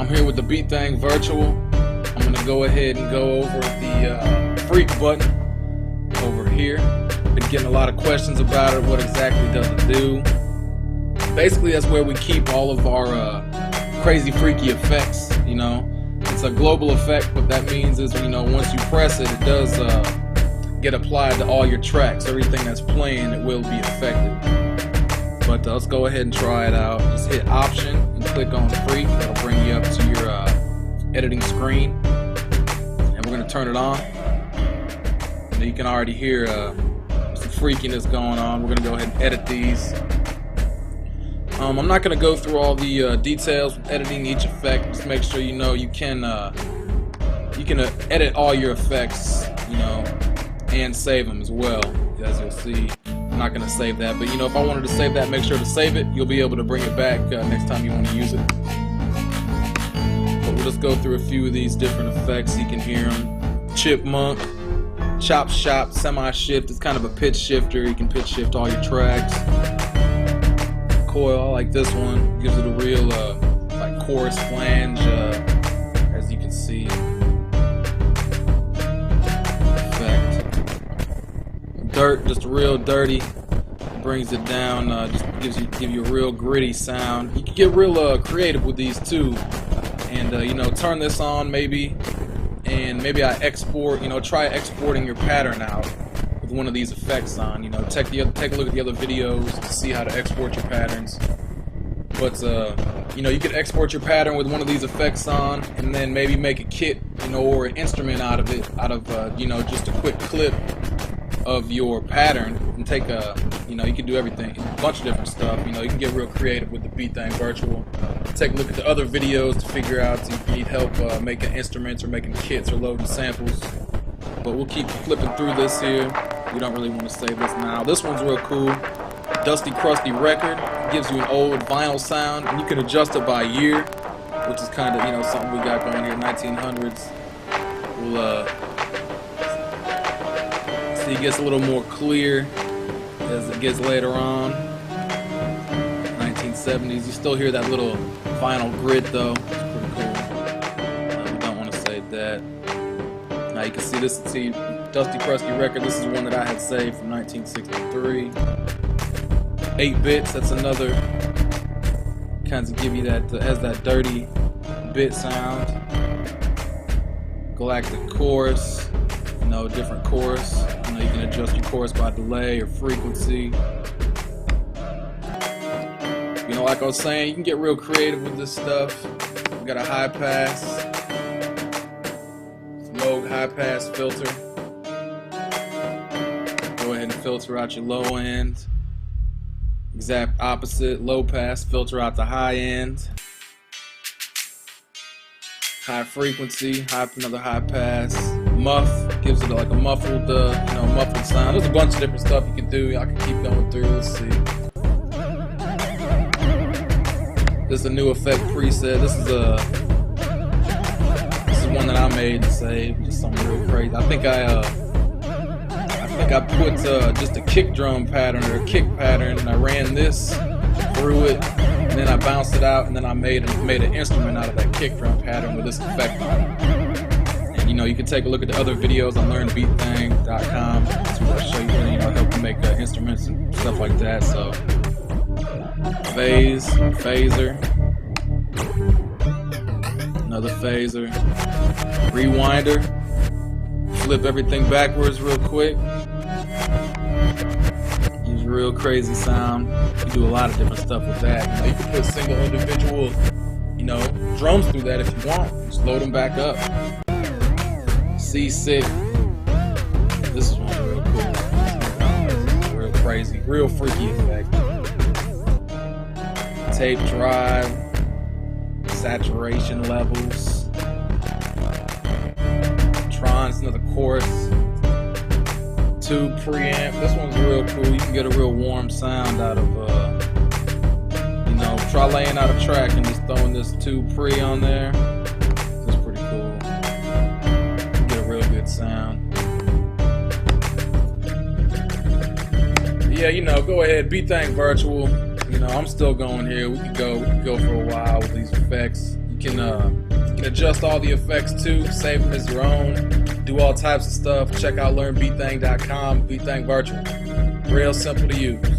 I'm here with the Beat Thing Virtual. I'm gonna go ahead and go over the freak button over here. Been getting a lot of questions about it. What exactly does it do? Basically, that's where we keep all of our crazy, freaky effects. You know, it's a global effect. What that means is, you know, once you press it, it does get applied to all your tracks. Everything that's playing, it will be affected. But let's go ahead and try it out. Just hit Option and click on Freak. That'll bring you up to your editing screen. And we're gonna turn it on. And you can already hear some freakiness going on. We're gonna go ahead and edit these. I'm not gonna go through all the details with editing each effect. Just make sure you know you can edit all your effects, you know, and save them as well. As you'll see, I'm not gonna save that, but you know, if I wanted to save that, make sure to save it. You'll be able to bring it back next time you want to use it. But we'll just go through a few of these different effects. You can hear them: chipmunk, chop shop, semi-shift. It's kind of a pitch shifter. You can pitch shift all your tracks. Coil, I like this one. Gives it a real like chorus flange, as you can see. Dirt, just real dirty, brings it down, just give you a real gritty sound. You can get real creative with these too, and you know, turn this on maybe, and maybe I export, you know, try exporting your pattern out with one of these effects on. You know, take a look at the other videos to see how to export your patterns. But you know, you could export your pattern with one of these effects on, and then maybe make a kit, you know, or an instrument out of it, you know, just a quick clip of your pattern, and take a, you know, you can do everything, a bunch of different stuff. You know, you can get real creative with the Beat Thing Virtual. Take a look at the other videos to figure out if you need help making instruments or making kits or loading samples. But we'll keep flipping through this here. We don't really want to save this now. This one's real cool. Dusty Crusty Record. It gives you an old vinyl sound, and you can adjust it by year, which is kind of, you know, something we got going here, 1900s. We'll it gets a little more clear as it gets later on. 1970s, you still hear that little vinyl grit though. It's pretty cool. We don't want to save that. Now you can see this. See, Dusty Crusty Record. This is one that I had saved from 1963. 8 bits. That's another. Kinds of give you that has that dirty bit sound. Galactic Chorus. You know, different chorus. You know, you can adjust your chorus by delay or frequency. You know, like I was saying, you can get real creative with this stuff. We got a high pass, low high pass filter. Go ahead and filter out your low end. Exact opposite, low pass, filter out the high end. High frequency, another high pass. Muff, gives it like a muffled, you know, muffled sound. There's a bunch of different stuff you can do. I can keep going through. Let's see. This is a new effect preset. This is one that I made to save. Just something real crazy. I think I put just a kick drum pattern or a kick pattern, and I ran this through it, and then I bounced it out, and then I made an instrument out of that kick drum pattern with this effect on it. You know, you can take a look at the other videos on learnbeatthing.com to show you, you know, help you make instruments and stuff like that. So, phaser, another phaser, rewinder, flip everything backwards real quick. Use real crazy sound. You can do a lot of different stuff with that. You know, you can put single individual, you know, drums through that if you want. Just load them back up. C6. This is one real cool. Real crazy, real freaky effect. Tape drive, saturation levels. Tron's another chorus. Tube preamp. This one's real cool. You can get a real warm sound out of, you know, try laying out a track and just throwing this tube pre on there. Sound. Yeah, you know, go ahead, Beat Thing Virtual. You know, I'm still going here. We could go for a while with these effects. You can adjust all the effects too, save them as your own, do all types of stuff. Check out learnbeatthang.com, Beatthang Virtual. Real simple to use.